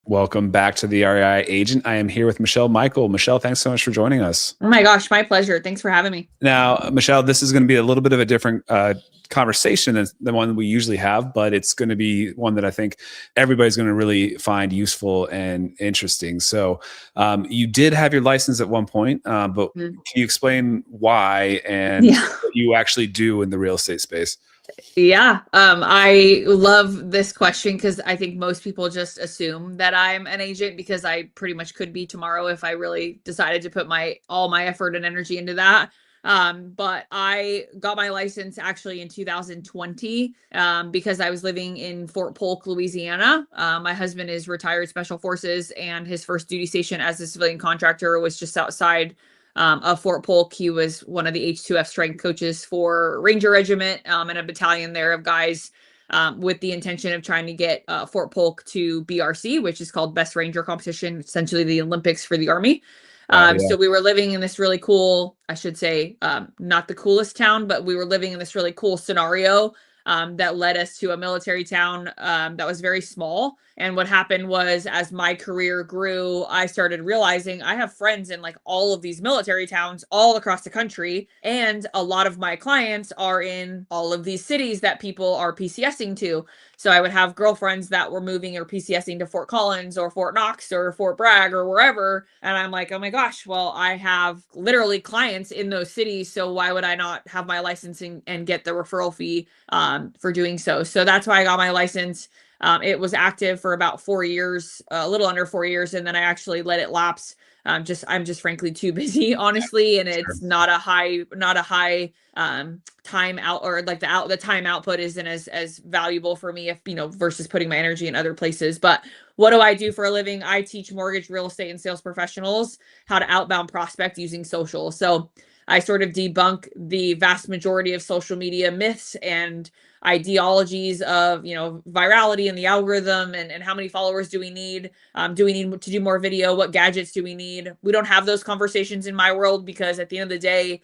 Welcome back to the REI Agent. I am here with Mikel. Michelle, thanks so much for joining us. Oh my gosh, my pleasure. Thanks for having me. Now, Michelle, this is going to be a little bit of a different conversation than the one we usually have, but it's going to be one that I think everybody's going to really find useful and interesting. So, you did have your license at one point, but Mm. can you explain why and Yeah. what you actually do in the real estate space? Yeah. I love this question because I think most people just assume that I'm an agent because I pretty much could be tomorrow if I really decided to put all my effort and energy into that. But I got my license actually in 2020 because I was living in Fort Polk, Louisiana. My husband is retired Special Forces, and his first duty station as a civilian contractor was just outside of Fort Polk. He was one of the H2F strength coaches for Ranger Regiment and a battalion there of guys with the intention of trying to get Fort Polk to BRC, which is called Best Ranger Competition, essentially the Olympics for the Army. Yeah. So we were living in this really cool, I should say, not the coolest town, but we were living in this really cool scenario that led us to a military town that was very small. And what happened was, as my career grew, I started realizing I have friends in like all of these military towns all across the country. And a lot of my clients are in all of these cities that people are PCSing to. So I would have girlfriends that were moving or PCSing to Fort Collins or Fort Knox or Fort Bragg or wherever. And I'm like, oh my gosh, well, I have literally clients in those cities. So why would I not have my licensing and get the referral fee for doing so? So that's why I got my license. It was active for about 4 years, a little under 4 years, and then I actually let it lapse. I'm just frankly too busy, honestly, and it's not a high time out, or like the time output isn't as valuable for me, if versus putting my energy in other places. But what do I do for a living? I teach mortgage, real estate, and sales professionals how to outbound prospect using social. So I sort of debunk the vast majority of social media myths and ideologies of virality and the algorithm, and how many followers do we need, do we need to do more video, what gadgets do we need? We don't have those conversations in my world, because at the end of the day,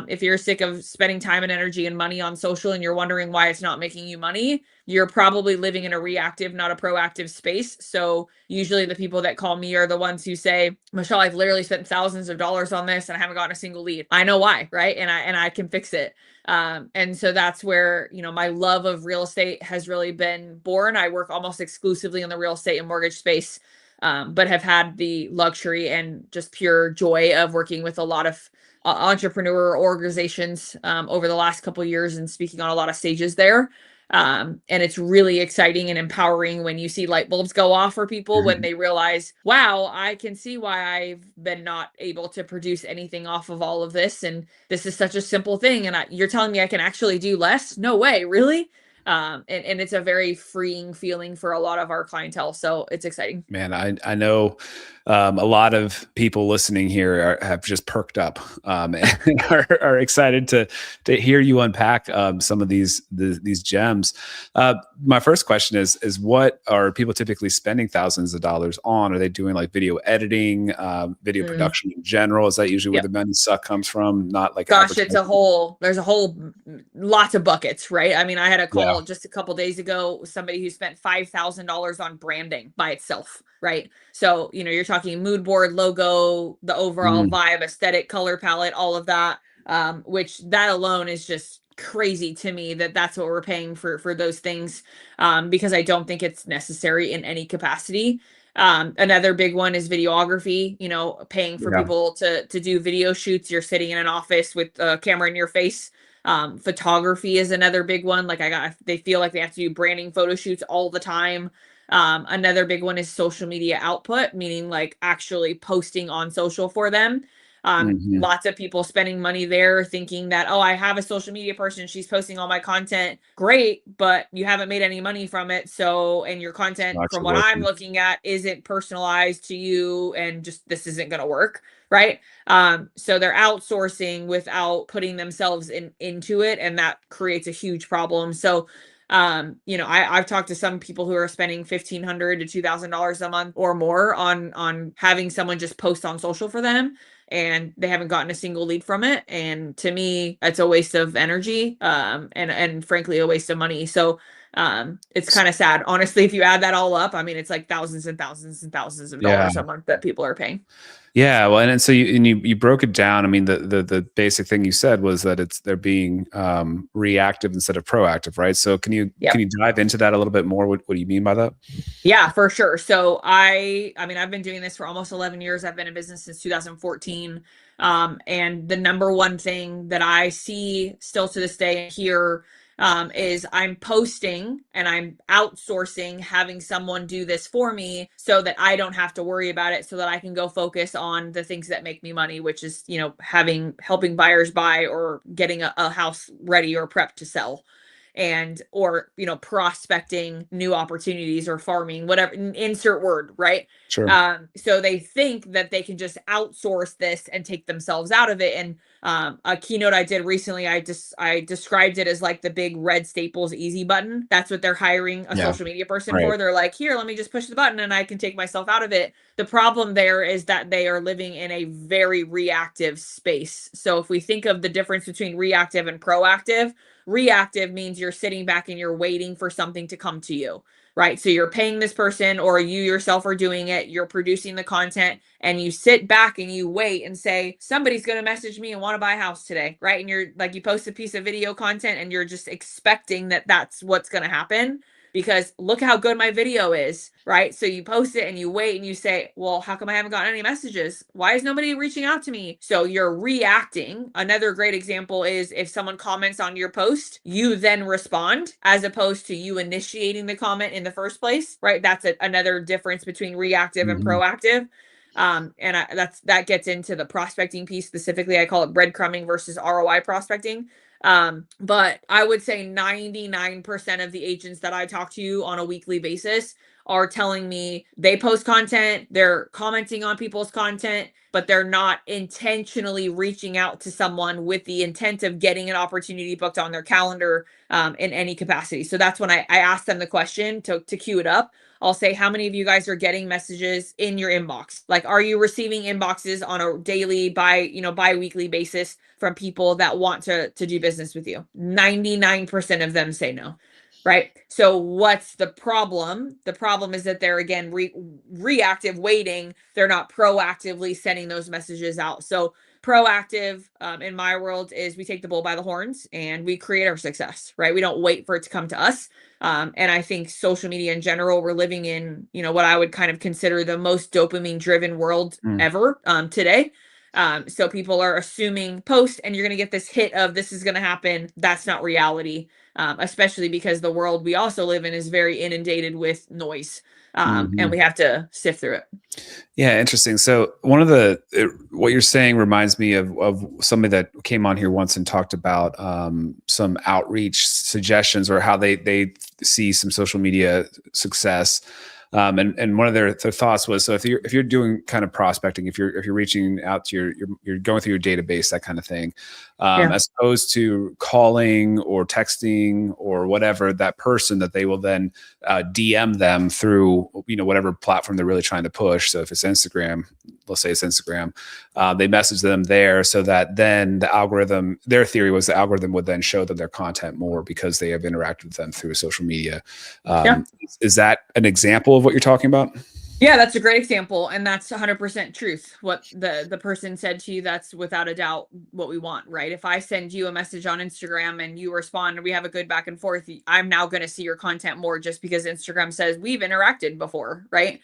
if you're sick of spending time and energy and money on social and you're wondering why it's not making you money, you're probably living in a reactive, not a proactive space. So usually the people that call me are the ones who say, Michelle, I've literally spent thousands of dollars on this and I haven't gotten a single lead. I know why, right? And I can fix it. And so that's where, my love of real estate has really been born. I work almost exclusively in the real estate and mortgage space, but have had the luxury and just pure joy of working with a lot of entrepreneur organizations over the last couple of years and speaking on a lot of stages there. And it's really exciting and empowering when you see light bulbs go off for people when they realize, wow, I can see why I've been not able to produce anything off of all of this. And this is such a simple thing. And you're telling me I can actually do less? No way, really? And it's a very freeing feeling for a lot of our clientele. So it's exciting. Man, I know a lot of people listening here have just perked up and are excited to hear you unpack some of these gems. My first question is what are people typically spending thousands of dollars on? Are they doing like video editing, video production in general? Is that usually where the money suck comes from? Not like Gosh, there's a whole lots of buckets, right? I mean, I had a call just a couple days ago with somebody who spent $5,000 on branding by itself, right? So, you're talking mood board, logo, the overall vibe, aesthetic, color palette, all of that, which that alone is just crazy to me that that's what we're paying for those things, because I don't think it's necessary in any capacity. Another big one is videography, paying for people to do video shoots. You're sitting in an office with a camera in your face. Photography is another big one. Like they feel like they have to do branding photo shoots all the time. Another big one is social media output, meaning like actually posting on social for them. Lots of people spending money there thinking that, oh, I have a social media person, she's posting all my content. Great, but you haven't made any money from it. So, and your content, from what I'm looking at, isn't personalized to you, and just this isn't going to work, right? So they're outsourcing without putting themselves into it, and that creates a huge problem. So I've talked to some people who are spending $1,500 to $2,000 a month or more on having someone just post on social for them, and they haven't gotten a single lead from it. And to me, it's a waste of energy, and frankly, a waste of money. So It's kind of sad. Honestly, if you add that all up, I mean, it's like thousands and thousands and thousands of Yeah. dollars a month that people are paying. Yeah, well, and so you broke it down. I mean, the basic thing you said was that they're being reactive instead of proactive, right? So can you dive into that a little bit more? What do you mean by that? Yeah, for sure. So I mean, I've been doing this for almost 11 years. I've been in business since 2014. And the number one thing that I see still to this day here is I'm posting and I'm outsourcing, having someone do this for me so that I don't have to worry about it, so that I can go focus on the things that make me money, which is, helping buyers buy or getting a house ready or prepped to sell, and or prospecting new opportunities or farming, whatever, insert word, right? Sure. So they think that they can just outsource this and take themselves out of it. And a keynote I did recently, I described it as like the big red Staples easy button. That's what they're hiring a social media person for. They're like, here, let me just push the button and I can take myself out of it. The problem there is that they are living in a very reactive space. So if we think of the difference between reactive and proactive, reactive means you're sitting back and you're waiting for something to come to you, right? So you're paying this person, or you yourself are doing it, you're producing the content, and you sit back and you wait and say, somebody's going to message me and want to buy a house today, right? And you're like, you post a piece of video content and you're just expecting that that's what's going to happen, because look how good my video is, right? So you post it and you wait and you say, well, how come I haven't gotten any messages? Why is nobody reaching out to me? So you're reacting. Another great example is if someone comments on your post, you then respond, as opposed to you initiating the comment in the first place, right? That's another difference between reactive and proactive. That gets into the prospecting piece specifically. I call it breadcrumbing versus ROI prospecting. But I would say 99% of the agents that I talk to on a weekly basis are telling me they post content, they're commenting on people's content, but they're not intentionally reaching out to someone with the intent of getting an opportunity booked on their calendar in any capacity. So that's when I ask them the question to queue it up. I'll say, how many of you guys are getting messages in your inbox? Like, are you receiving inboxes on a daily, bi-weekly basis from people that want to do business with you? 99% of them say no. Right. So what's the problem? The problem is that they're, again, reactive waiting. They're not proactively sending those messages out. So proactive in my world is we take the bull by the horns and we create our success, right? We don't wait for it to come to us. And I think social media in general, we're living in, what I would kind of consider the most dopamine driven world ever today. So people are assuming post and you're going to get this hit of this is going to happen. That's not reality. Especially because the world we also live in is very inundated with noise. And we have to sift through it. Yeah, interesting. So what you're saying reminds me of somebody that came on here once and talked about some outreach suggestions, or how they see some social media success. And one of their thoughts was, so if you're doing kind of prospecting, if you're reaching out to you're going through your database, that kind of thing, as opposed to calling or texting or whatever that person, that they will then DM them through whatever platform they're really trying to push. So if it's Instagram, let's say it's Instagram, they message them there, so that then the algorithm, their theory was the algorithm would then show them their content more because they have interacted with them through social media. Is that an example of what you're talking about? Yeah, that's a great example. And that's 100% truth. What the person said to you, that's without a doubt what we want, right? If I send you a message on Instagram and you respond and we have a good back and forth, I'm now going to see your content more, just because Instagram says we've interacted before, right?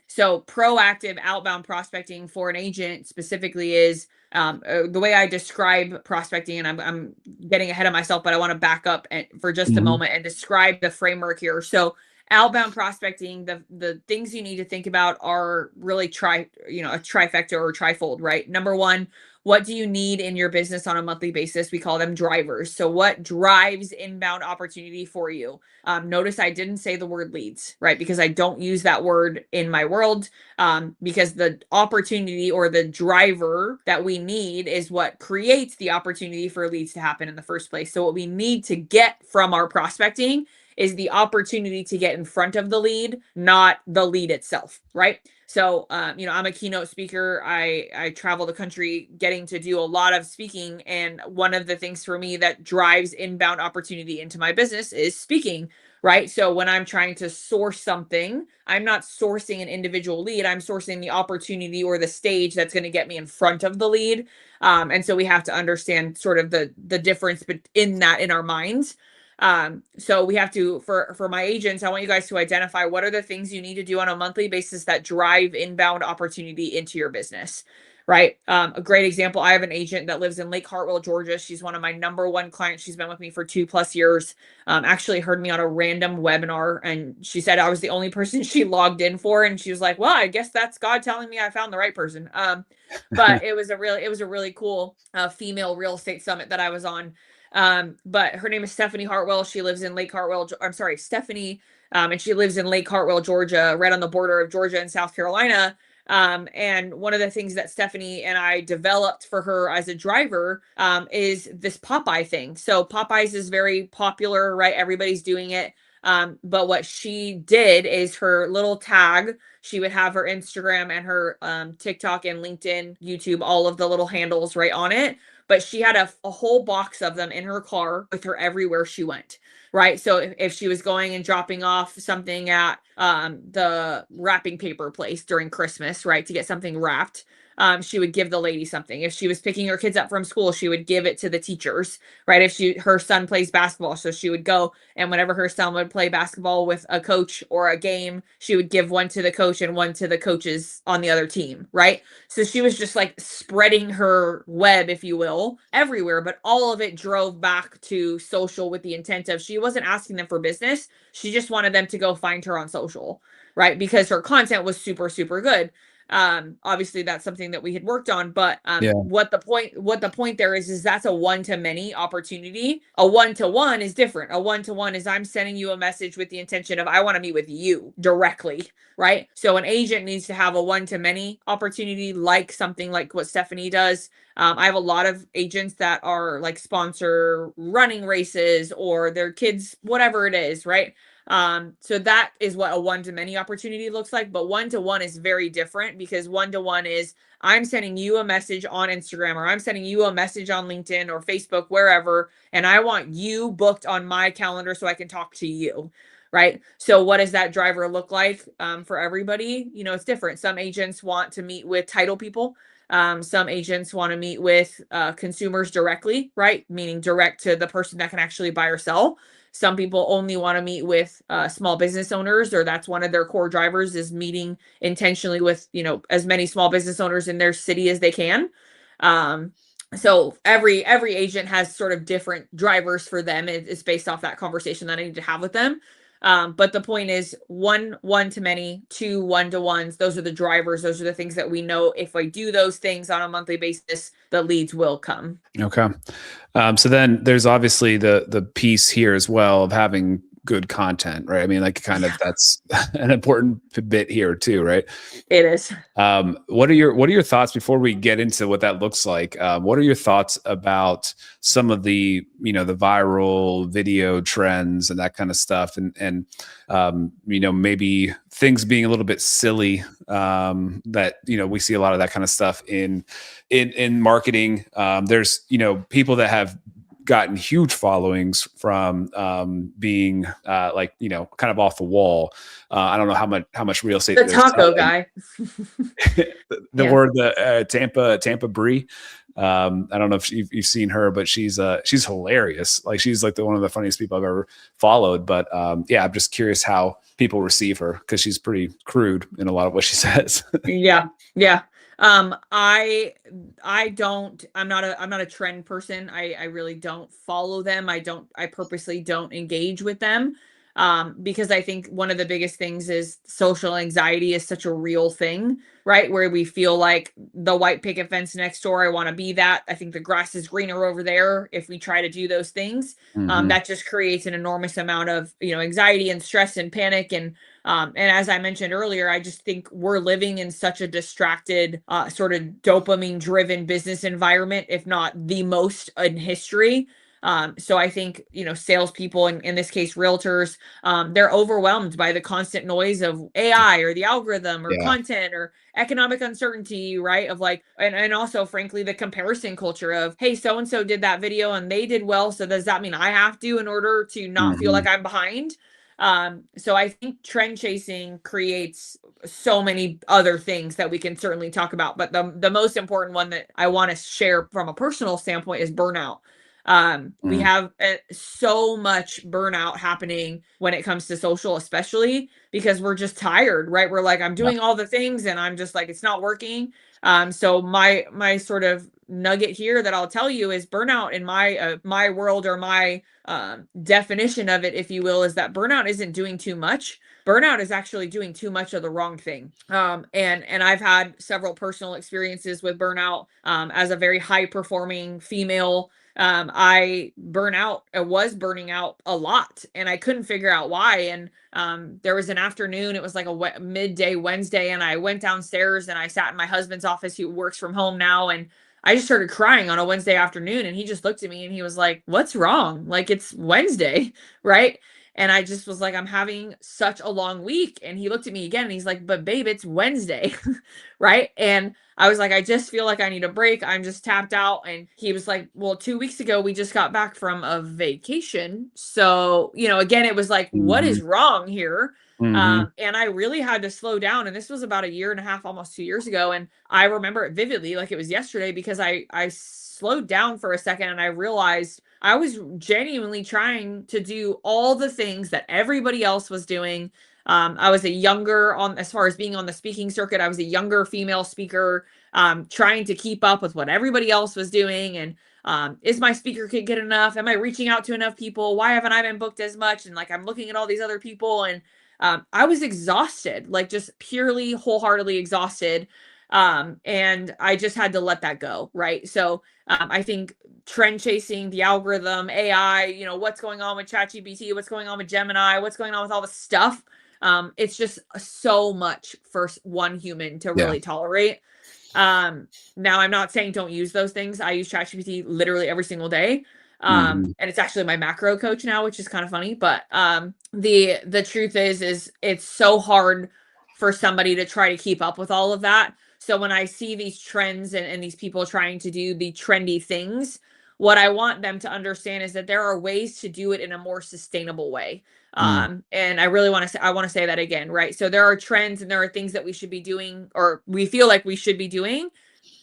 So proactive outbound prospecting for an agent specifically is the way I describe prospecting, and I'm getting ahead of myself, but I want to back up for just a moment and describe the framework here. So outbound prospecting, the things you need to think about are really a trifecta or trifold, right? Number one, what do you need in your business on a monthly basis? We call them drivers. So what drives inbound opportunity for you? Notice I didn't say the word leads, right? Because I don't use that word in my world, because the opportunity or the driver that we need is what creates the opportunity for leads to happen in the first place. So what we need to get from our prospecting is the opportunity to get in front of the lead, not the lead itself, right? So, I'm a keynote speaker. I travel the country getting to do a lot of speaking. And one of the things for me that drives inbound opportunity into my business is speaking, right? So when I'm trying to source something, I'm not sourcing an individual lead. I'm sourcing the opportunity or the stage that's going to get me in front of the lead. And so we have to understand sort of the difference in that in our minds. So we have to, for my agents, I want you guys to identify what are the things you need to do on a monthly basis that drive inbound opportunity into your business, right? A great example, I have an agent that lives in Lake Hartwell, Georgia. She's one of my number one clients. She's been with me for 2+ years. Actually heard me on a random webinar, and she said I was the only person she logged in for. And she was like, well, I guess that's God telling me I found the right person. But it was a really cool female real estate summit that I was on. But her name is Stephanie Hartwell. She lives in Lake Hartwell. I'm sorry, Stephanie. And she lives in Lake Hartwell, Georgia, right on the border of Georgia and South Carolina. And one of the things that Stephanie and I developed for her as a driver is this Popeye thing. So Popeyes is very popular, right? Everybody's doing it. But what she did is her little tag, she would have her Instagram and her TikTok and LinkedIn, YouTube, all of the little handles right on it. But she had a whole box of them in her car with her everywhere she went, right? So if she was going and dropping off something at the wrapping paper place during Christmas, right, to get something wrapped, she would give the lady something. If she was picking her kids up from school, she would give it to the teachers, right? If her son plays basketball, so she would go, and whenever her son would play basketball with a coach or a game, she would give one to the coach and one to the coaches on the other team, right? So she was just like spreading her web, if you will, everywhere, but all of it drove back to social with the intent of she wasn't asking them for business. She just wanted them to go find her on social, right? Because her content was super, super good. Obviously that's something that we had worked on, but Yeah. what the point there is that's a one-to-many opportunity. A one-to-one is different. A one-to-one is I'm sending you a message with the intention of I want to meet with you directly, right? So an agent needs to have a one-to-many opportunity, like something like what Stephanie does. I have a lot of agents that are like sponsor running races or their kids, whatever it is, right? So that is what a one-to-many opportunity looks like. But one-to-one is very different, because one-to-one is I'm sending you a message on Instagram, or I'm sending you a message on LinkedIn or Facebook, wherever, and I want you booked on my calendar so I can talk to you. Right. So what does that driver look like for everybody? It's different. Some agents want to meet with title people. Some agents want to meet with consumers directly, right? Meaning direct to the person that can actually buy or sell. Some people only want to meet with small business owners, or that's one of their core drivers, is meeting intentionally with, as many small business owners in their city as they can. So every agent has sort of different drivers for them. It's based off that conversation that I need to have with them. But the point is one to many, two one-to-ones. Those are the drivers. Those are the things that we know if I do those things on a monthly basis, the leads will come. Okay. So then there's obviously the piece here as well of having good content, right? I mean, like kind of that's an important bit here too, right? It is. What are your thoughts before we get into what that looks like? What are your thoughts about some of the the viral video trends and that kind of stuff, and maybe things being a little bit silly, that we see a lot of that kind of stuff in marketing. There's people that have gotten huge followings from being kind of off the wall. I don't know how much real estate The they're taco selling. guy. The word, the Tampa Brie. I don't know if you've seen her, but she's hilarious. Like she's like one of the funniest people I've ever followed. But yeah, I'm just curious how people receive her, because she's pretty crude in a lot of what she says. Yeah. I'm not a trend person. I really don't follow them. I purposely don't engage with them. Because I think one of the biggest things is social anxiety is such a real thing, right? Where we feel like the white picket fence next door, I want to be that. I think the grass is greener over there. If we try to do those things, that just creates an enormous amount of, anxiety and stress and panic. And as I mentioned earlier, I just think we're living in such a distracted, sort of dopamine driven business environment, if not the most in history. So I think, salespeople, in this case, realtors, they're overwhelmed by the constant noise of AI or the algorithm or Yeah. content or economic uncertainty, right? Of like, and also frankly, the comparison culture of, hey, so-and-so did that video and they did well. So does that mean I have to in order to not feel like I'm behind? So I think trend chasing creates so many other things that we can certainly talk about. But the most important one that I want to share from a personal standpoint is burnout. We Mm. have so much burnout happening when it comes to social, especially because we're just tired, right? We're like, I'm Yeah. doing all the things and I'm just like, it's not working. So my sort of nugget here that I'll tell you is burnout in my world, or my definition of it, if you will, is that burnout isn't doing too much. Burnout is actually doing too much of the wrong thing. And I've had several personal experiences with burnout. As a very high performing female, I was burning out a lot, and I couldn't figure out why. And there was an afternoon, it was like a midday Wednesday, and I went downstairs and I sat in my husband's office, who works from home now, and I just started crying on a Wednesday afternoon, and he just looked at me and he was like, "What's wrong? Like, it's Wednesday," right? And I just was like, "I'm having such a long week." And he looked at me again and he's like, "But babe, it's Wednesday." Right? And I was like, "I just feel like I need a break. I'm just tapped out." And he was like, "Well, 2 weeks ago, we just got back from a vacation." So, again, it was like, what Mhm. is wrong here? Mhm. And I really had to slow down. And this was about a year and a half, almost 2 years ago. And I remember it vividly, like it was yesterday, because I slowed down for a second and I realized I was genuinely trying to do all the things that everybody else was doing. I was as far as being on the speaking circuit, I was a younger female speaker, trying to keep up with what everybody else was doing. And is my speaker kit good enough? Am I reaching out to enough people? Why haven't I been booked as much? And like, I'm looking at all these other people, and I was exhausted, like just purely wholeheartedly exhausted. And I just had to let that go. Right. So I think trend chasing, the algorithm, AI, what's going on with ChatGPT, what's going on with Gemini, what's going on with all the stuff. It's just so much for one human to Yeah. really tolerate. Now I'm not saying don't use those things. I use ChatGPT literally every single day. Mhm. And it's actually my macro coach now, which is kind of funny. But the truth is it's so hard for somebody to try to keep up with all of that. So when I see these trends and these people trying to do the trendy things, what I want them to understand is that there are ways to do it in a more sustainable way. Mm. And I want to say that again, right? So there are trends and there are things that we should be doing, or we feel like we should be doing,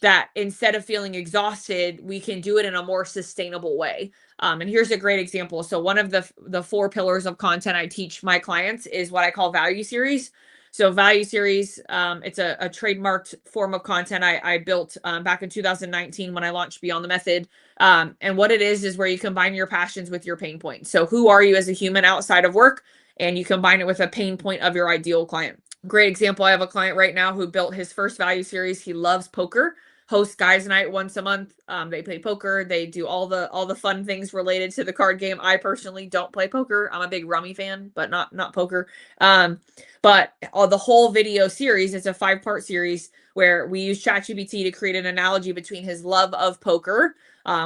that instead of feeling exhausted, we can do it in a more sustainable way. And here's a great example. So one of the four pillars of content I teach my clients is what I call value series. So value series, it's a trademarked form of content I built back in 2019 when I launched Beyond the Method. And what it is where you combine your passions with your pain points. So who are you as a human outside of work? And you combine it with a pain point of your ideal client. Great example. I have a client right now who built his first value series. He loves poker, hosts guys night once a month. They play poker. They do all the fun things related to the card game. I personally don't play poker. I'm a big rummy fan, but not poker. But the whole video series, it's a 5-part series where we use ChatGPT to create an analogy between his love of poker,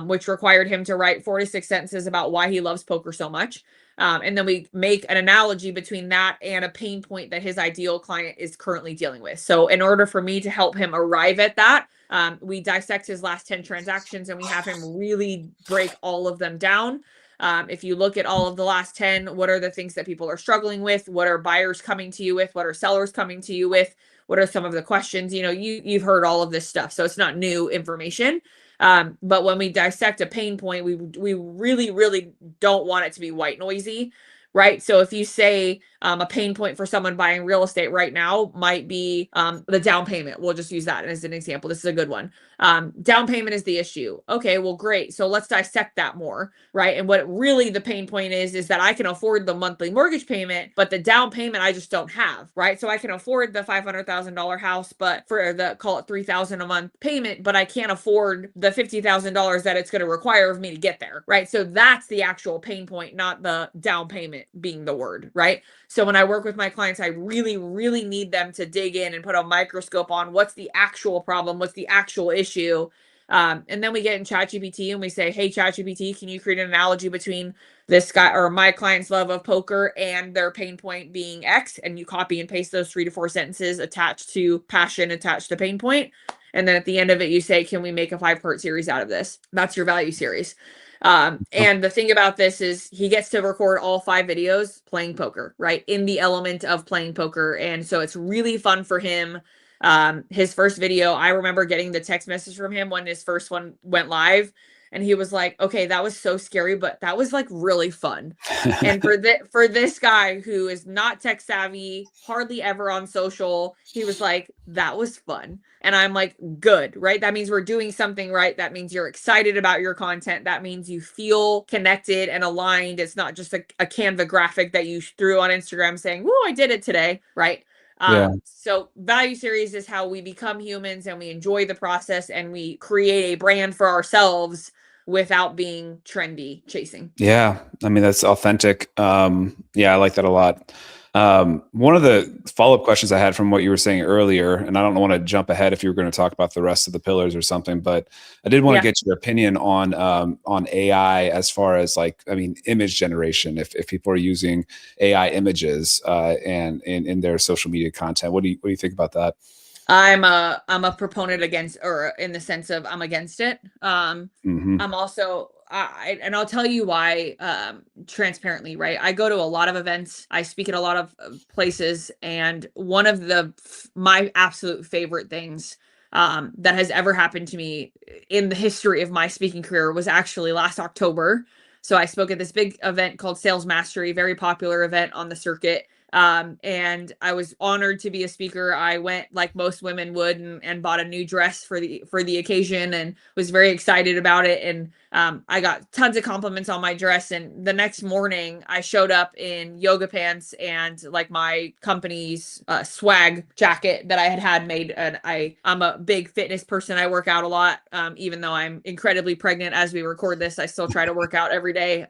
which required him to write 4 to 6 sentences about why he loves poker so much. And then we make an analogy between that and a pain point that his ideal client is currently dealing with. So in order for me to help him arrive at that, we dissect his last 10 transactions and we have him really break all of them down. If you look at all of the last 10, what are the things that people are struggling with? What are buyers coming to you with? What are sellers coming to you with? What are some of the questions? You've heard all of this stuff, so it's not new information. But when we dissect a pain point, we really, really don't want it to be white noisy, right? So if you say a pain point for someone buying real estate right now might be the down payment. We'll just use that as an example. This is a good one. Down payment is the issue. Okay, well, great. So let's dissect that more, right? And what really the pain point is that I can afford the monthly mortgage payment, but the down payment I just don't have, right? So I can afford the $500,000 house, but for the, call it $3,000 a month payment, but I can't afford the $50,000 that it's going to require of me to get there, right? So that's the actual pain point, not the down payment being the word, right? So when I work with my clients, I really, really need them to dig in and put a microscope on what's the actual problem, what's the actual issue, And then we get in ChatGPT and we say, hey, ChatGPT, can you create an analogy between this guy or my client's love of poker and their pain point being X? And you copy and paste those 3 to 4 sentences attached to passion, attached to pain point. And then at the end of it, you say, can we make a 5-part series out of this? That's your value series. And the thing about this is he gets to record all 5 videos playing poker, right? In the element of playing poker. And so it's really fun for him. His first video, I remember getting the text message from him when his first one went live, and he was like, okay, that was so scary, but that was like really fun. And for this guy who is not tech savvy, hardly ever on social, he was like, that was fun. And I'm like, good, right? That means we're doing something right. That means you're excited about your content. That means you feel connected and aligned. It's not just a Canva graphic that you threw on Instagram saying, whoa, I did it today, right? So value series is how we become humans and we enjoy the process and we create a brand for ourselves without being trendy chasing. Yeah. I mean, that's authentic. Yeah, I like that a lot. One of the follow-up questions I had from what you were saying earlier, and I don't want to jump ahead if you were going to talk about the rest of the pillars or something, but I did want to get your opinion on AI as far as like, I mean, image generation, if people are using AI images, and in their social media content. What do you think about that? I'm a proponent against, or in the sense of I'm against it. I'm also, and I'll tell you why, transparently, right? I go to a lot of events. I speak at a lot of places. And one of my absolute favorite things that has ever happened to me in the history of my speaking career was actually last October. So I spoke at this big event called Sales Mastery, very popular event on the circuit. And I was honored to be a speaker. I went like most women would and bought a new dress for the occasion and was very excited about it. And I got tons of compliments on my dress. And the next morning I showed up in yoga pants and like my company's swag jacket that I had made. And I'm a big fitness person. I work out a lot. Even though I'm incredibly pregnant as we record this, I still try to work out every day.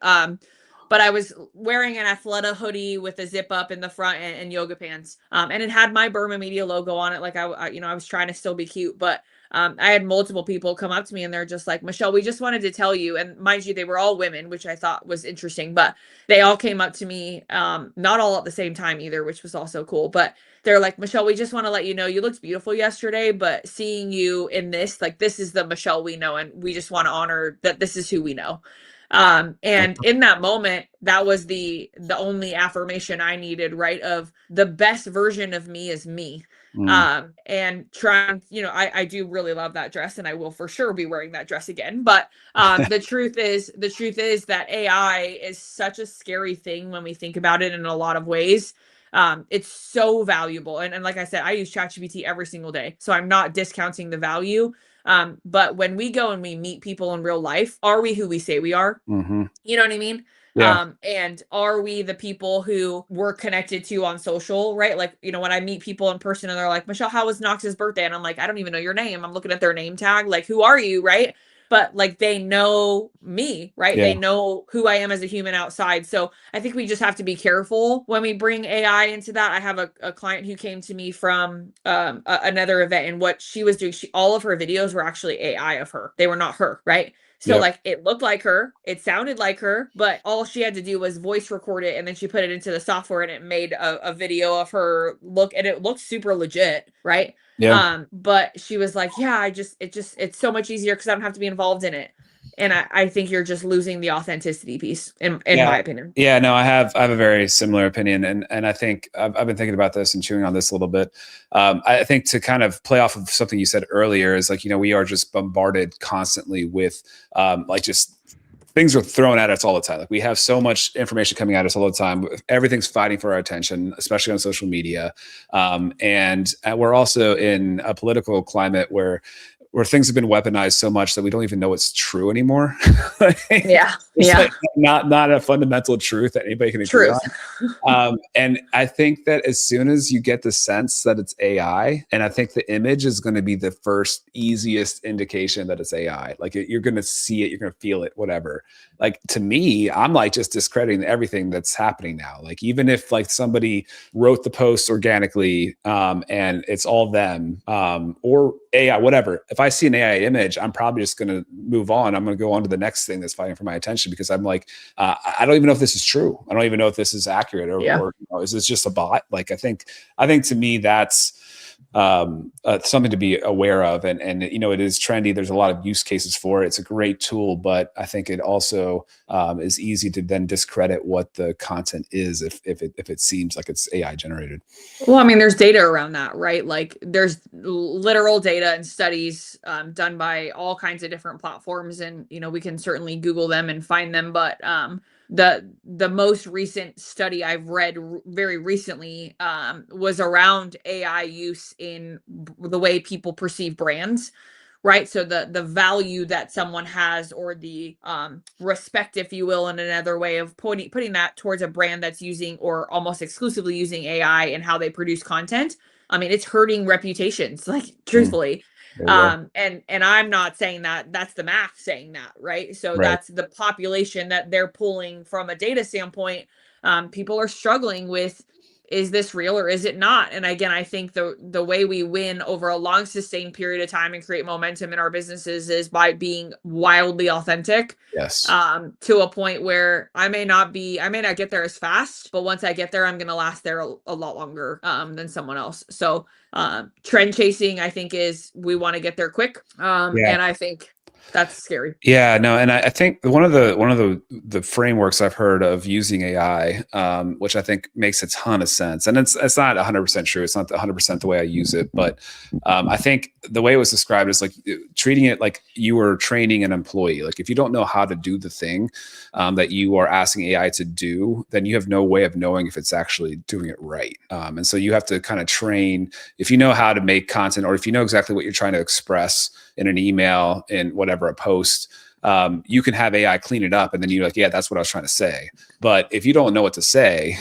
But I was wearing an Athleta hoodie with a zip up in the front and yoga pants. And it had my Burma Media logo on it. Like I was trying to still be cute, but I had multiple people come up to me and they're just like, Michelle, we just wanted to tell you. And mind you, they were all women, which I thought was interesting, but they all came up to me, not all at the same time either, which was also cool. But they're like, Michelle, we just want to let you know you looked beautiful yesterday, but seeing you in this, like, this is the Michelle we know. And we just want to honor that this is who we know. And in that moment, that was the only affirmation I needed, right? Of the best version of me is me. And trying, I do really love that dress and I will for sure be wearing that dress again. But, the truth is that AI is such a scary thing when we think about it in a lot of ways. It's so valuable. And like I said, I use ChatGPT every single day. So I'm not discounting the value. But when we go and we meet people in real life, are we who we say we are? You know what I mean? Yeah. And are we the people who we're connected to on social, right? Like, when I meet people in person and they're like, Michelle, how was Knox's birthday? And I'm like, I don't even know your name. I'm looking at their name tag. Like, who are you? Right. But like, they know me, right? Yeah. They know who I am as a human outside. So I think we just have to be careful when we bring AI into that. I have a client who came to me from another event, and what she was doing, all of her videos were actually AI of her. They were not her, right? So like it looked like her, it sounded like her, but all she had to do was voice record it and then she put it into the software and it made a video of her look, and it looked super legit, right? Yeah. But she was like, yeah, it's so much easier because I don't have to be involved in it. And I think you're just losing the authenticity piece in my opinion. Yeah, no, I have a very similar opinion, and I think I've been thinking about this and chewing on this a little bit. I think to kind of play off of something you said earlier is like, we are just bombarded constantly with like just things are thrown at us all the time. Like we have so much information coming at us all the time. Everything's fighting for our attention, especially on social media. And we're also in a political climate where things have been weaponized so much that we don't even know it's true anymore. Yeah. Like not a fundamental truth that anybody can agree on. And I think that as soon as you get the sense that it's AI, and I think the image is going to be the first easiest indication that it's AI. Like you're going to see it, you're going to feel it, whatever. Like to me, I'm like just discrediting everything that's happening now. Like even if like somebody wrote the post organically, and it's all them, or AI, whatever. If I see an AI image, I'm probably just going to move on. I'm going to go on to the next thing that's fighting for my attention, because I'm like, I don't even know if this is true. I don't even know if this is accurate, or is this just a bot? Like, I think to me, that's something to be aware of. And it is trendy. There's a lot of use cases for it. It's a great tool, but I think it also is easy to then discredit what the content is if it seems like it's AI generated. Well, I mean, there's data around that, right? Like there's literal data and studies done by all kinds of different platforms, and we can certainly Google them and find them. But the most recent study I've read very recently was around AI use in the way people perceive brands. Right. So the value that someone has, or the respect, if you will, in another way of putting that towards a brand that's using or almost exclusively using AI and how they produce content. I mean, it's hurting reputations, like truthfully. And I'm not saying that, that's the math saying that, right? So that's the population that they're pulling from a data standpoint. People are struggling with, is this real or is it not? And again, I think the way we win over a long sustained period of time and create momentum in our businesses is by being wildly authentic. Yes. To a point where I may not get there as fast, but once I get there, I'm going to last there a lot longer than someone else. So trend chasing, I think, is we want to get there quick. And I think that's scary. Yeah, no, and I think one of the frameworks I've heard of using AI, which I think makes a ton of sense, and it's not 100% true. It's not 100% the way I use it, but I think the way it was described is like treating it like you were training an employee. Like if you don't know how to do the thing that you are asking AI to do, then you have no way of knowing if it's actually doing it right. And so you have to kind of train. If you know how to make content, or if you know exactly what you're trying to express in an email, in whatever, a post, you can have AI clean it up, and then you're like, yeah, that's what I was trying to say. But if you don't know what to say,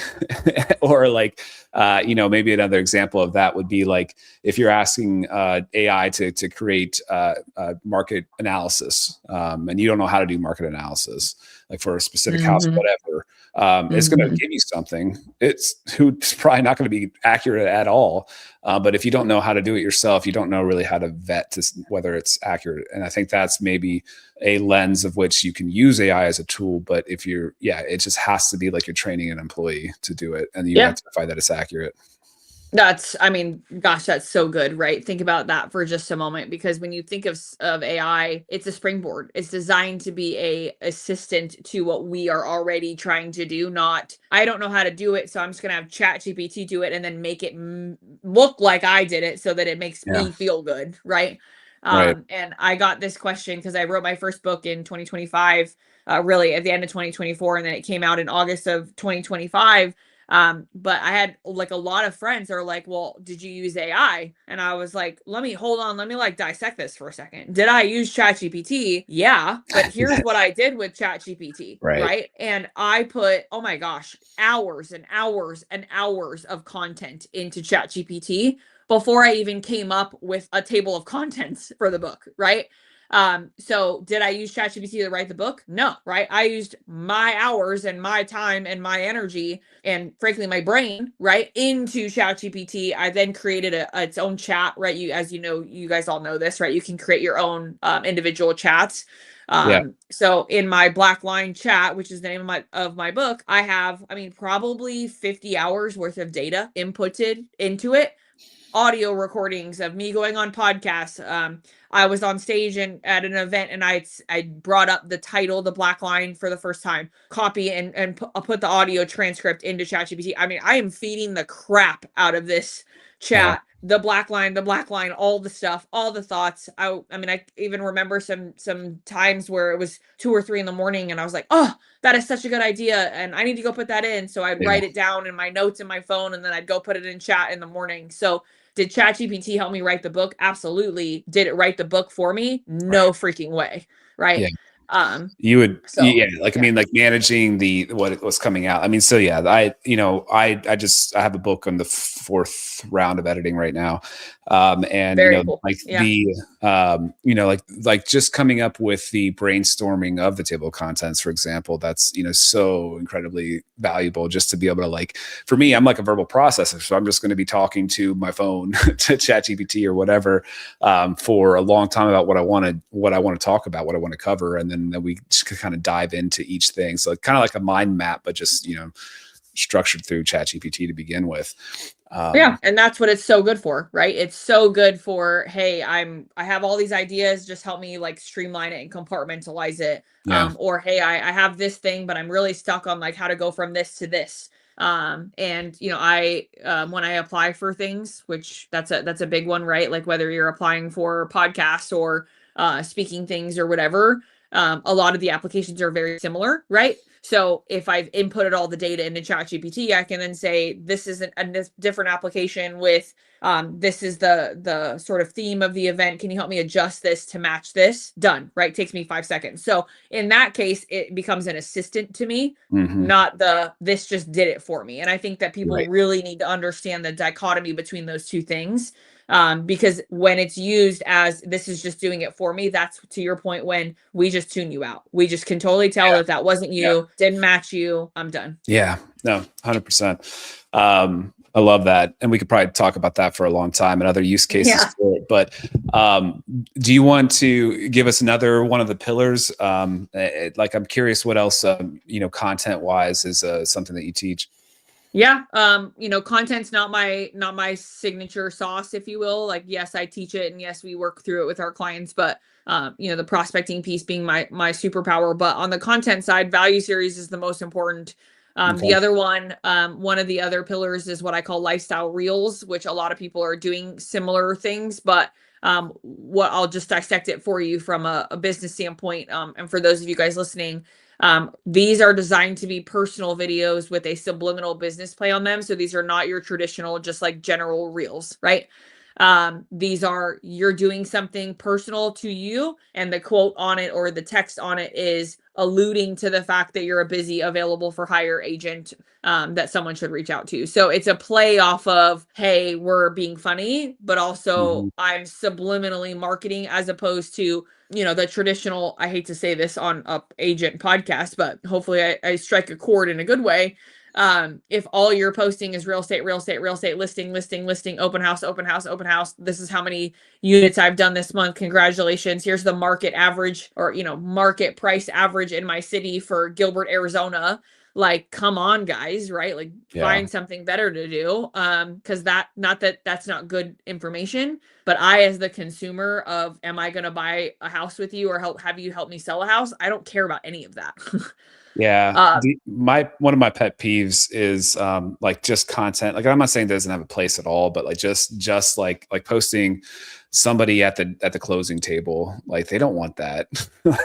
or like, maybe another example of that would be like if you're asking AI to create market analysis, and you don't know how to do market analysis, like for a specific house, whatever, it's going to give you something. It's probably not going to be accurate at all. But if you don't know how to do it yourself, you don't know really how to vet whether it's accurate. And I think that's maybe a lens of which you can use AI as a tool. But if it just has to be like you're training an employee to do it, and you identify that it's accurate. Gosh, that's so good, right? Think about that for just a moment, because when you think of AI, it's a springboard. It's designed to be a assistant to what we are already trying to do. Not, I don't know how to do it, so I'm just going to have ChatGPT do it and then make it look like I did it so that it makes me feel good, right? And I got this question because I wrote my first book in 2025, really at the end of 2024, and then it came out in August of 2025. But I had like a lot of friends that are like, well, did you use AI? And I was like, let me like dissect this for a second. Did I use ChatGPT? Yeah. But here's what I did with ChatGPT. Right. And I put, oh my gosh, hours and hours and hours of content into ChatGPT before I even came up with a table of contents for the book. Right. So did I use ChatGPT to write the book? No, right? I used my hours and my time and my energy and frankly my brain, right, into ChatGPT. I then created its own chat, right? You guys all know this, right? You can create your own individual chats. So in my Black Line chat, which is the name of my book, I have, probably 50 hours worth of data inputted into it. Audio recordings of me going on podcasts. I was on stage at an event, and I brought up the title, The Black Line, for the first time. Copy and put the audio transcript into ChatGPT. I am feeding the crap out of this chat. The Black Line, all the stuff, all the thoughts. I even remember some times where it was 2 or 3 in the morning, and I was like, oh, that is such a good idea, and I need to go put that in. So I'd write it down in my notes in my phone, and then I'd go put it in chat in the morning. So did ChatGPT help me write the book? Absolutely. Did it write the book for me? No freaking way. Right. You would, like managing what's coming out. I have a book on the 4th round of editing right now. And Very cool. like Yeah. like just coming up with the brainstorming of the table of contents, for example, that's, so incredibly valuable just to be able to, like, for me, I'm like a verbal processor. So I'm just going to be talking to my phone to ChatGPT or whatever, for a long time about what I want to talk about, what I want to cover. And then we just kind of dive into each thing. So kind of like a mind map, but just, structured through ChatGPT to begin with. Yeah, and that's what it's so good for, right? It's so good for, hey, I have all these ideas, just help me like streamline it and compartmentalize it. Yeah. Or hey, I have this thing, but I'm really stuck on like how to go from this to this. And I when I apply for things, which that's a big one, right? Like whether you're applying for podcasts or speaking things or whatever, a lot of the applications are very similar, right? So if I've inputted all the data into ChatGPT, I can then say, this is a different application with, this is the sort of theme of the event. Can you help me adjust this to match this? Done, right? Takes me 5 seconds. So in that case, it becomes an assistant to me, not this just did it for me. And I think that people really need to understand the dichotomy between those two things. Because when it's used as this is just doing it for me, that's to your point, when we just tune you out. We just can totally tell that that wasn't you, didn't match you. I'm done. Yeah, no, 100%. I love that. And we could probably talk about that for a long time and other use cases for it. But do you want to give us another one of the pillars? Like, I'm curious what else, content wise is something that you teach. Yeah. Content's not my signature sauce, if you will. Like, yes, I teach it and yes, we work through it with our clients, but the prospecting piece being my superpower. But on the content side, value series is the most important. The other one of the other pillars is what I call lifestyle reels, which a lot of people are doing similar things, but what I'll just dissect it for you from a business standpoint. And for those of you guys listening, these are designed to be personal videos with a subliminal business play on them. So these are not your traditional, just like general reels, right? These are, you're doing something personal to you, and the quote on it or the text on it is alluding to the fact that you're a busy, available for hire agent that someone should reach out to. So it's a play off of, hey, we're being funny, but also I'm subliminally marketing, as opposed to, the traditional, I hate to say this on a agent podcast, but hopefully I strike a chord in a good way. If all you're posting is real estate, listing, open house, this is how many units I've done this month, congratulations, here's the market average, or market price average in my city for Gilbert, Arizona. Like, come on, guys, right? Like, find something better to do. Because that's not good information, but I, as the consumer of, am I going to buy a house with you or have you help me sell a house? I don't care about any of that. Yeah. One of my pet peeves is like just content. Like, I'm not saying it doesn't have a place at all, but like just like posting somebody at the closing table. Like, they don't want that.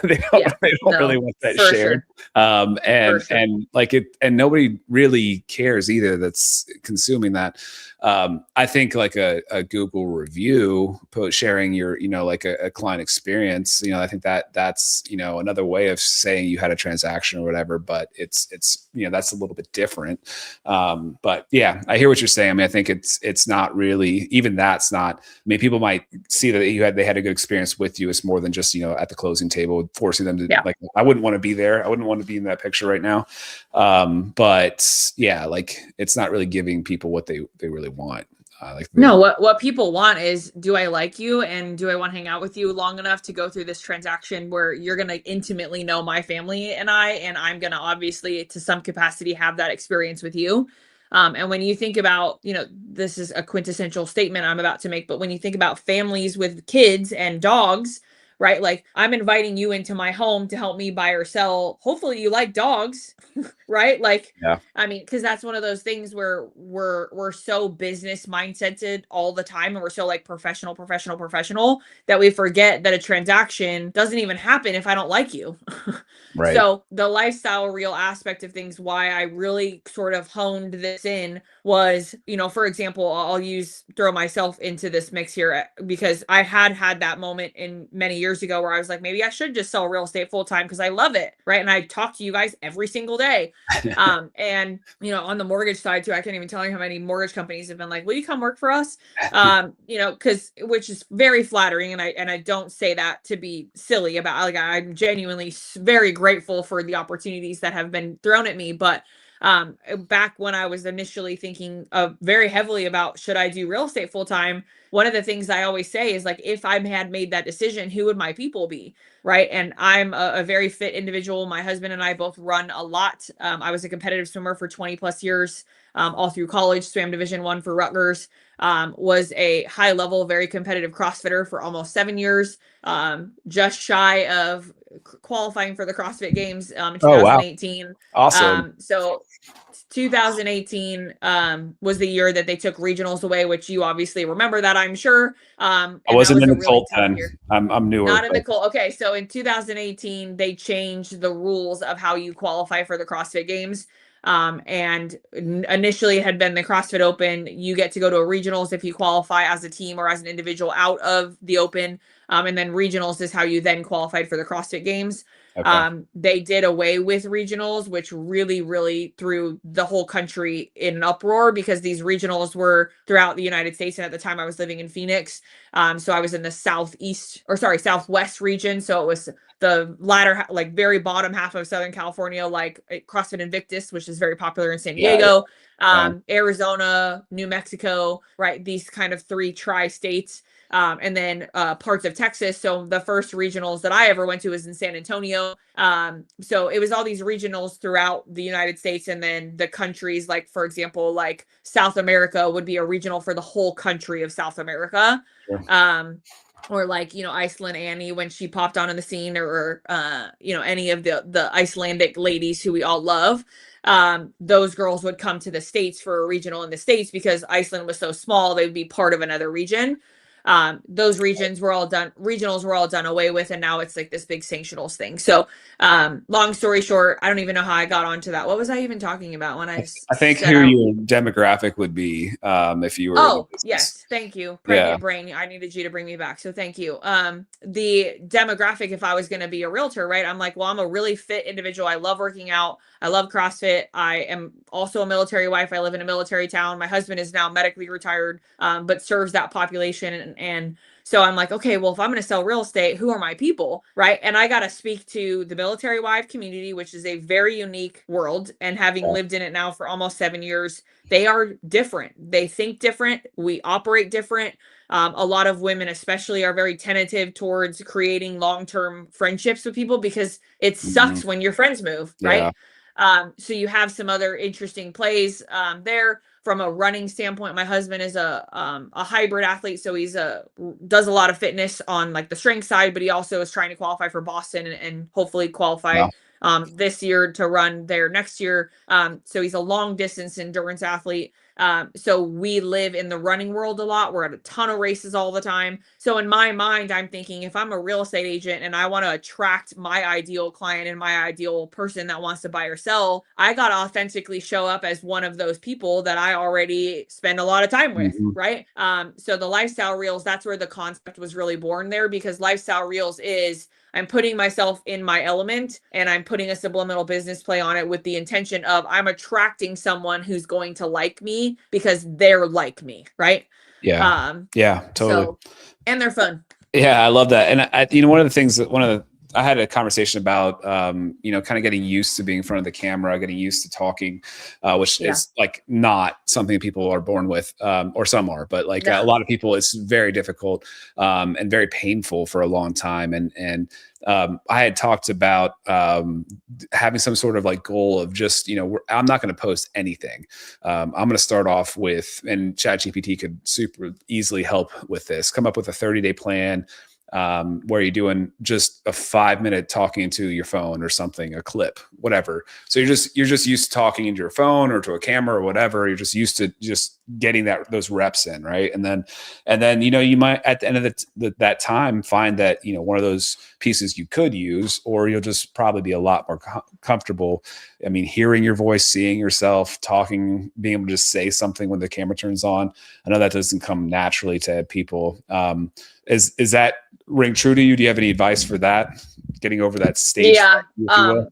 they don't really want that shared. Sure. And like and nobody really cares either that's consuming that. I think like a Google review, sharing your, like a client experience, I think that's, another way of saying you had a transaction or whatever, but it's, that's a little bit different. But yeah, I hear what you're saying. I mean, I think it's not really, even that's not, I mean, people might see that they had a good experience with you. It's more than just, at the closing table, forcing them to like, I wouldn't want to be there. I wouldn't want to be in that picture right now. But yeah, like, it's not really giving people what they really want. No, what people want is, do I like you, and do I want to hang out with you long enough to go through this transaction where you're going to intimately know my family and I'm going to obviously to some capacity have that experience with you. And when you think about, this is a quintessential statement I'm about to make, but when you think about families with kids and dogs, right? Like, I'm inviting you into my home to help me buy or sell. Hopefully you like dogs, right? Like, I mean, because that's one of those things where we're so business mindseted all the time, and we're so like professional that we forget that a transaction doesn't even happen if I don't like you. Right. So the lifestyle real aspect of things, why I really sort of honed this in was, for example, I'll throw myself into this mix here because I had that moment in many years years ago where I was like, maybe I should just sell real estate full time because I love it. Right. And I talk to you guys every single day. And on the mortgage side too, I can't even tell you how many mortgage companies have been like, will you come work for us? Because which is very flattering. And I don't say that to be silly about, like, I'm genuinely very grateful for the opportunities that have been thrown at me. But back when I was initially thinking very heavily about should I do real estate full time, one of the things I always say is like, if I had made that decision, who would my people be? Right. And I'm a very fit individual. My husband and I both run a lot. I was a competitive swimmer for 20 plus years, all through college, swam Division I for Rutgers, was a high level, very competitive CrossFitter for almost 7 years, just shy of qualifying for the CrossFit Games in Oh, wow. 2018. Awesome. So 2018 was the year that they took regionals away, which you obviously remember that, I'm sure. And I wasn't that was in a the really cult tough then. year. I'm newer. Not in the cold. Okay, so in 2018, they changed the rules of how you qualify for the CrossFit Games. And initially it had been the CrossFit Open. You get to go to a regionals if you qualify as a team or as an individual out of the Open. And then regionals is how you then qualified for the CrossFit Games. Okay. They did away with regionals, which really, really threw the whole country in an uproar because these regionals were throughout the United States. And at the time I was living in Phoenix. So I was in the Southwest region. So it was the latter, like very bottom half of Southern California, like CrossFit Invictus, which is very popular in San Diego, Arizona, New Mexico, right? These kind of 3 tri-states. And then parts of Texas. So the first regionals that I ever went to was in San Antonio. So it was all these regionals throughout the United States. And then the countries, like, for example, like South America would be a regional for the whole country of South America. Sure. Or like, Iceland Annie when she popped on in the scene, or any of the Icelandic ladies who we all love. Those girls would come to the States for a regional in the States because Iceland was so small, they would be part of another region. Those regionals were all done away with, and now it's like this big sanctionals thing. So long story short, I don't even know how I got onto that. What was I even talking about when I I think said who your demographic would be if you were in the business. Yes, thank you. Pregnant brain. I needed you to bring me back. So thank you. The demographic, if I was going to be a realtor, right? I'm like, well, I'm a really fit individual. I love working out. I love CrossFit. I am also a military wife. I live in a military town. My husband is now medically retired, but serves that population. And so I'm like, okay, well, if I'm going to sell real estate, who are my people? Right. And I got to speak to the military wife community, which is a very unique world. And having lived in it now for almost 7 years, they are different. They think different. We operate different. A lot of women especially are very tentative towards creating long-term friendships with people because it sucks when your friends move, right? So you have some other interesting plays there. From a running standpoint, my husband is a hybrid athlete, so he's does a lot of fitness on like the strength side, but he also is trying to qualify for Boston and hopefully qualify this year to run there next year. So he's a long distance endurance athlete. So we live in the running world a lot. We're at a ton of races all the time. So in my mind, I'm thinking if I'm a real estate agent and I want to attract my ideal client and my ideal person that wants to buy or sell, I got to authentically show up as one of those people that I already spend a lot of time with, right? So the lifestyle reels, that's where the concept was really born there, because lifestyle reels is I'm putting myself in my element and I'm putting a subliminal business play on it with the intention of I'm attracting someone who's going to like me because they're like me, right? Yeah. Totally. So, and they're fun. Yeah, I love that. And one of the things that I had a conversation about, kind of getting used to being in front of the camera, getting used to talking, which is like not something people are born with, or some are, but like a lot of people, it's very difficult and very painful for a long time. And I had talked about having some sort of like goal of just, I'm not going to post anything. I'm going to start off with, and ChatGPT could super easily help with this, come up with a 30-day plan where you're doing just a 5-minute talking into your phone or something, a clip, whatever. So you're just used to talking into your phone or to a camera or whatever. You're just used to just getting those reps in, right? And then you might at the end of that time find that one of those pieces you could use, or you'll just probably be a lot more comfortable. I mean, hearing your voice, seeing yourself, talking, being able to just say something when the camera turns on. I know that doesn't come naturally to people. Is that ring true to you? Do you have any advice for that? Getting over that stage, Yeah. fright, if you will?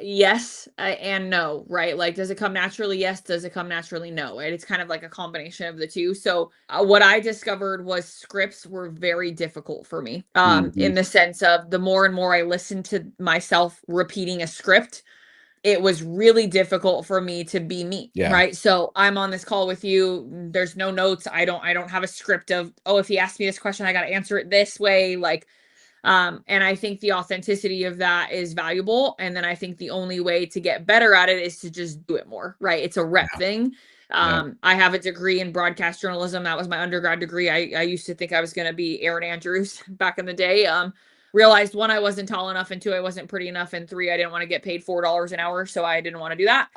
Yes, and no, right? Like, does it come naturally? Yes. Does it come naturally? No. Right? It's kind of like a combination of the two. So, what I discovered was scripts were very difficult for me. Mhm. In the sense of the more and more I listened to myself repeating a script, it was really difficult for me to be me, Yeah. right? So I'm on this call with you. There's no notes. I don't have a script of, oh, if he asked me this question, I got to answer it this way. Like, and I think the authenticity of that is valuable. And then I think the only way to get better at it is to just do it more, right? It's a rep Yeah. thing. Yeah. I have a degree in broadcast journalism. That was my undergrad degree. I used to think I was going to be Aaron Andrews back in the day. Realized one, I wasn't tall enough, and two, I wasn't pretty enough, and three, I didn't want to get paid $4 an hour, so I didn't want to do that.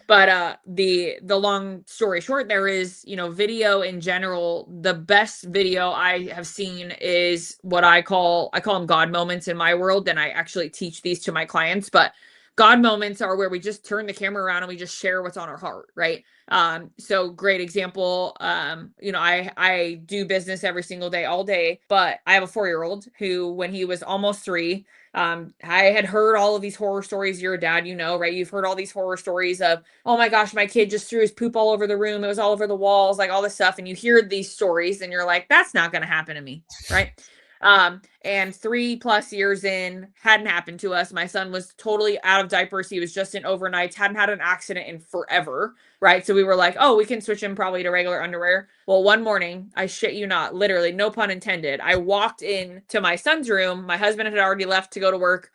But the long story short, there is, video in general, the best video I have seen is what I call them God moments in my world, and I actually teach these to my clients. But God moments are where we just turn the camera around and we just share what's on our heart, right? So great example. I do business every single day, all day, but I have a 4-year-old who, when he was almost 3, I had heard all of these horror stories. You're a dad, right? You've heard all these horror stories of, oh my gosh, my kid just threw his poop all over the room. It was all over the walls, like all this stuff. And you hear these stories and you're like, that's not going to happen to me. Right. And 3+ years in, hadn't happened to us. My son was totally out of diapers. He was just in overnights, hadn't had an accident in forever. Right. So we were like, oh, we can switch him probably to regular underwear. Well, one morning, I shit you not, literally, no pun intended, I walked into my son's room. My husband had already left to go to work.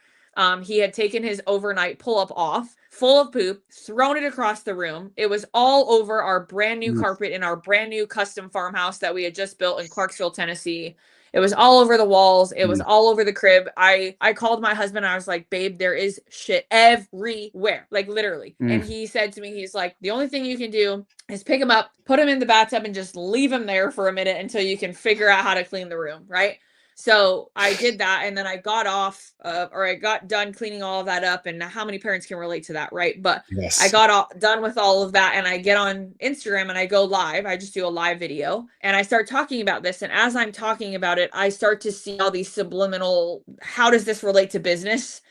He had taken his overnight pull-up off, full of poop, thrown it across the room. It was all over our brand new Mm. carpet in our brand new custom farmhouse that we had just built in Clarksville, Tennessee. It was all over the walls. It was all over the crib. I called my husband. I was like, babe, there is shit everywhere, like literally. And he said to me, he's like, the only thing you can do is pick him up, put him in the bathtub, and just leave him there for a minute until you can figure out how to clean the room, right? So I did that, and then I got off, or I got done cleaning all of that up. And how many parents can relate to that, right? But Yes. I got done with all of that, and I get on Instagram and I go live. I just do a live video, and I start talking about this. And as I'm talking about it, I start to see all these subliminal, how does this relate to business?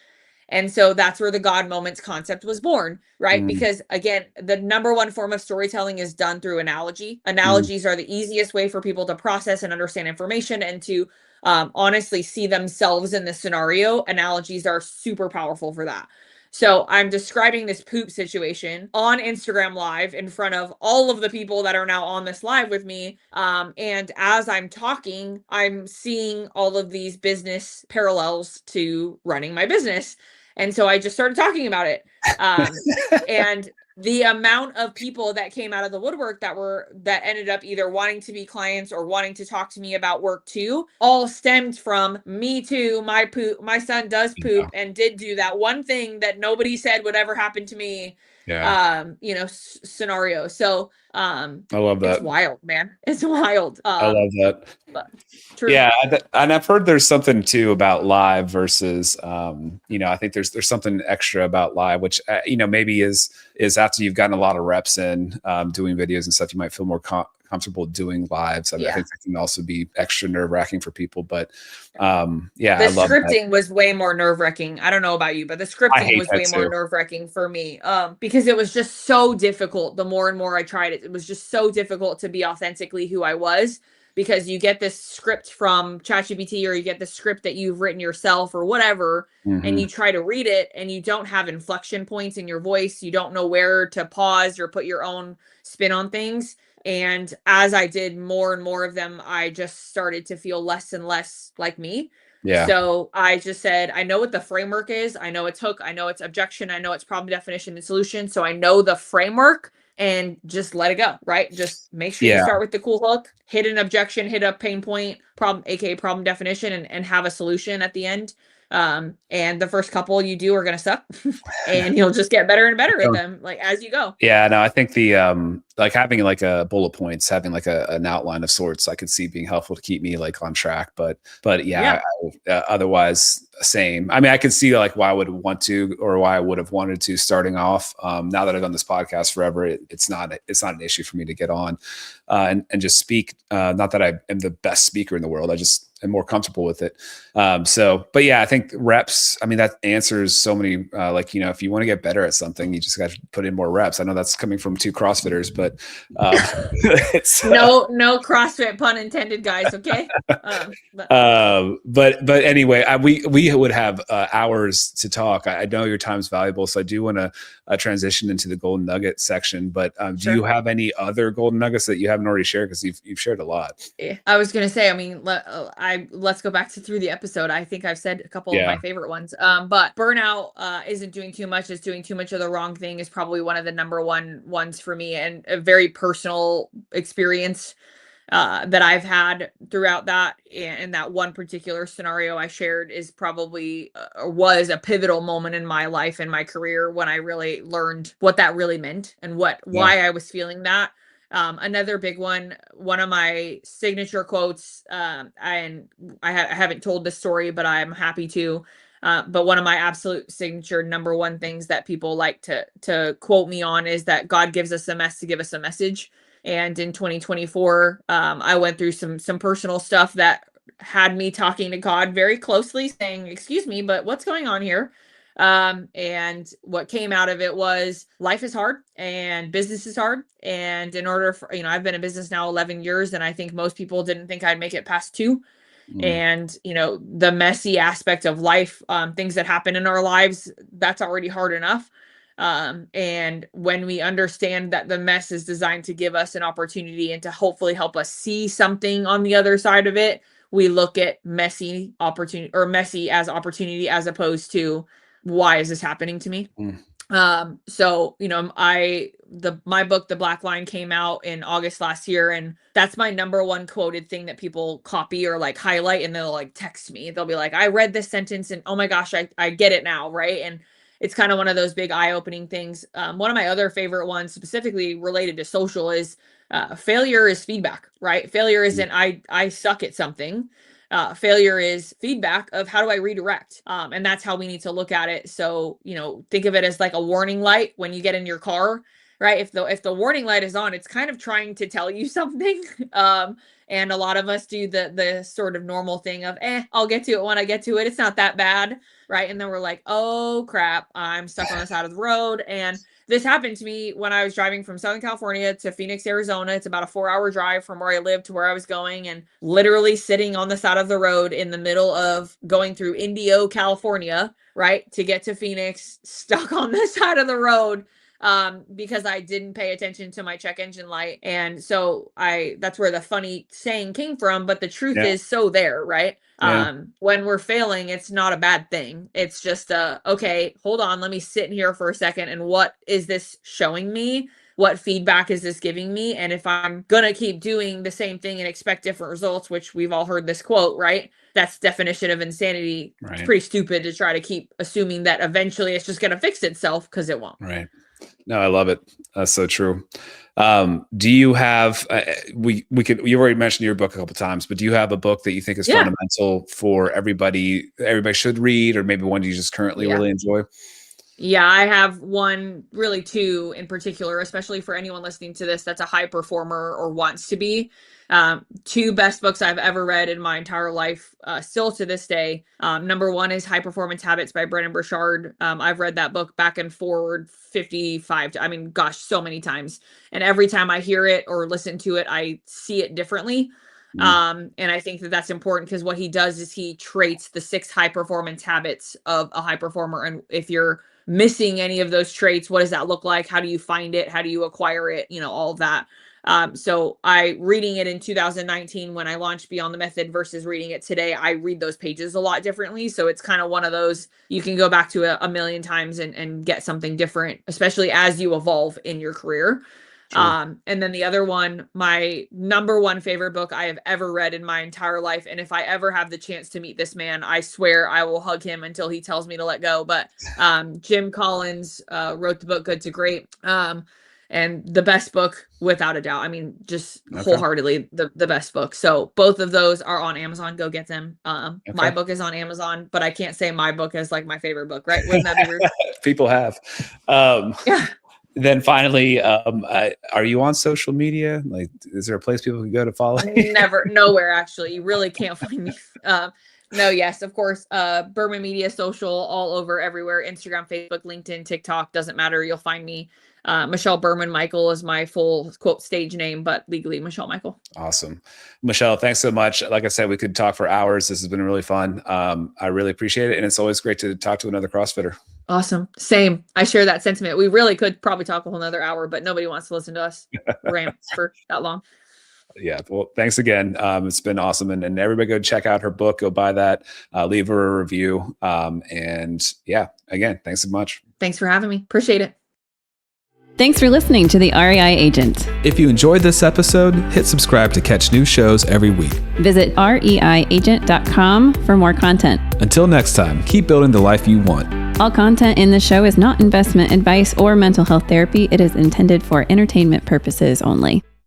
And so that's where the God moments concept was born, right? Because again, the number one form of storytelling is done through analogy. Analogies are the easiest way for people to process and understand information and to honestly see themselves in the scenario. Analogies are super powerful for that. So I'm describing this poop situation on Instagram Live in front of all of the people that are now on this live with me. And as I'm talking, I'm seeing all of these business parallels to running my business. And so I just started talking about it. And the amount of people that came out of the woodwork that ended up either wanting to be clients or wanting to talk to me about work too, all stemmed from me too. My poop, my son does poop and did do that one thing that nobody said would ever happen to me. Scenario. So, I love that. it's wild, man. It's wild. I love that. But true. Yeah, and I've heard there's something too about live versus, I think there's something extra about live, which maybe is after you've gotten a lot of reps in doing videos and stuff, you might feel more comfortable doing lives. I think that can also be extra nerve-wracking for people. But the I love scripting that. was way more nerve-wracking. I don't know about you, but the scripting was way more nerve-wracking for me because it was just so difficult. The more and more I tried it, it was just so difficult to be authentically who I was. Because you get this script from ChatGPT or you get the script that you've written yourself or whatever, and you try to read it and you don't have inflection points in your voice. You don't know where to pause or put your own spin on things. And as I did more and more of them, I just started to feel less and less like me. Yeah. So I just said, I know what the framework is. I know it's hook. I know it's objection. I know it's problem, definition, and solution. So I know the framework. And just let it go, right? Just make sure you start with the cool hook, hit an objection, hit a pain point, problem, aka problem definition, and have a solution at the end. And the first couple you do are going to suck and you'll just get better and better at them, like as you go. Yeah, no, I think the like having like a bullet points, having like an outline of sorts, I could see being helpful to keep me like on track. But otherwise, same. I mean, I could see like why I would want to, or why I would have wanted to starting off. Now that I've done this podcast forever, it's not an issue for me to get on and just speak. Not that I am the best speaker in the world. and more comfortable with it. But yeah, I think reps, I mean, that answers so many, like, if you want to get better at something, you just got to put in more reps. I know that's coming from two CrossFitters, but it's no CrossFit pun intended, guys. Okay. But anyway, we would have hours to talk. I know your time's valuable, so I do want to transition into the golden nugget section. But do you have any other golden nuggets that you haven't already shared? Because you've shared a lot. I was gonna say, I mean, let's go back through the episode. I think I've said a couple of my favorite ones. But burnout isn't doing too much. It's doing too much of the wrong thing is probably one of the number one ones for me, and a very personal experience that I've had throughout that. And that one particular scenario I shared is probably was a pivotal moment in my life and my career when I really learned what that really meant and why I was feeling that. Another big one of my signature quotes, and I haven't told this story, but I'm happy to. But one of my absolute signature number one things that people like to quote me on is that God gives us a mess to give us a message. And in 2024, I went through some personal stuff that had me talking to God very closely, saying, "Excuse me, but what's going on here?" And what came out of it was life is hard and business is hard. And in order for, I've been in business now 11 years, and I think most people didn't think I'd make it past 2. And, the messy aspect of life, things that happen in our lives, that's already hard enough. And when we understand that the mess is designed to give us an opportunity and to hopefully help us see something on the other side of it, we look at messy as opportunity as opposed to why is this happening to me? So, my book, The Black Line, came out in August last year, and that's my number one quoted thing that people copy or like highlight, and they'll like text me. They'll be like, I read this sentence and oh my gosh, I get it now. Right. And it's kind of one of those big eye-opening things. One of my other favorite ones, specifically related to social, is failure is feedback, right? Failure isn't I suck at something. Failure is feedback of how do I redirect? And that's how we need to look at it. So, think of it as like a warning light when you get in your car, right? If the warning light is on, it's kind of trying to tell you something. And a lot of us do the sort of normal thing of, I'll get to it when I get to it. It's not that bad. Right. And then we're like, oh crap, I'm stuck on the side of the road. And this happened to me when I was driving from Southern California to Phoenix, Arizona. It's about a 4-hour drive from where I live to where I was going, and literally sitting on the side of the road in the middle of going through Indio, California, right, to get to Phoenix, stuck on the side of the road. Because I didn't pay attention to my check engine light. And so that's where the funny saying came from, but the truth is so there, right? When we're failing, it's not a bad thing. It's just okay, hold on, let me sit in here for a second. And what is this showing me? What feedback is this giving me? And if I'm gonna keep doing the same thing and expect different results, which we've all heard this quote, right? That's definition of insanity. Right. It's pretty stupid to try to keep assuming that eventually it's just gonna fix itself, because it won't. Right. No, I love it. That's so true. Do you have, you already mentioned your book a couple of times, but do you have a book that you think is fundamental for everybody should read, or maybe one you just currently really enjoy? Yeah, I have one, really two in particular, especially for anyone listening to this that's a high performer or wants to be. Two best books I've ever read in my entire life, still to this day. Number one is High Performance Habits by Brendon Burchard. I've read that book back and forward 55, so many times. And every time I hear it or listen to it, I see it differently. And I think that that's important, because what he does is he traits the 6 high performance habits of a high performer. And if you're missing any of those traits, what does that look like? How do you find it? How do you acquire it? All of that. So reading it in 2019 when I launched Beyond the Method versus reading it today, I read those pages a lot differently. So it's kind of one of those, you can go back to a million times and get something different, especially as you evolve in your career. And then the other one, my number one favorite book I have ever read in my entire life. And if I ever have the chance to meet this man, I swear I will hug him until he tells me to let go. But Jim Collins wrote the book Good to Great. And the best book, without a doubt. I mean, just wholeheartedly the best book. So both of those are on Amazon. Go get them. My book is on Amazon, but I can't say my book is like my favorite book, right? Wouldn't that be rude? People have. Then finally, are you on social media? Like, is there a place people can go to follow? Never, nowhere actually. You really can't find me. No, yes, of course. Berman Media Social, all over, everywhere. Instagram, Facebook, LinkedIn, TikTok, doesn't matter. You'll find me. Michelle Berman Michael is my full quote stage name, but legally Michelle Michael. Awesome. Michelle, thanks so much. Like I said, we could talk for hours. This has been really fun. I really appreciate it. And it's always great to talk to another CrossFitter. Awesome. Same. I share that sentiment. We really could probably talk a whole nother hour, but nobody wants to listen to us rant for that long. Yeah. Well, thanks again. It's been awesome. And everybody go check out her book. Go buy that, leave her a review. And yeah, again, thanks so much. Thanks for having me. Appreciate it. Thanks for listening to The REI Agent. If you enjoyed this episode, hit subscribe to catch new shows every week. Visit reiagent.com for more content. Until next time, keep building the life you want. All content in the show is not investment advice or mental health therapy. It is intended for entertainment purposes only.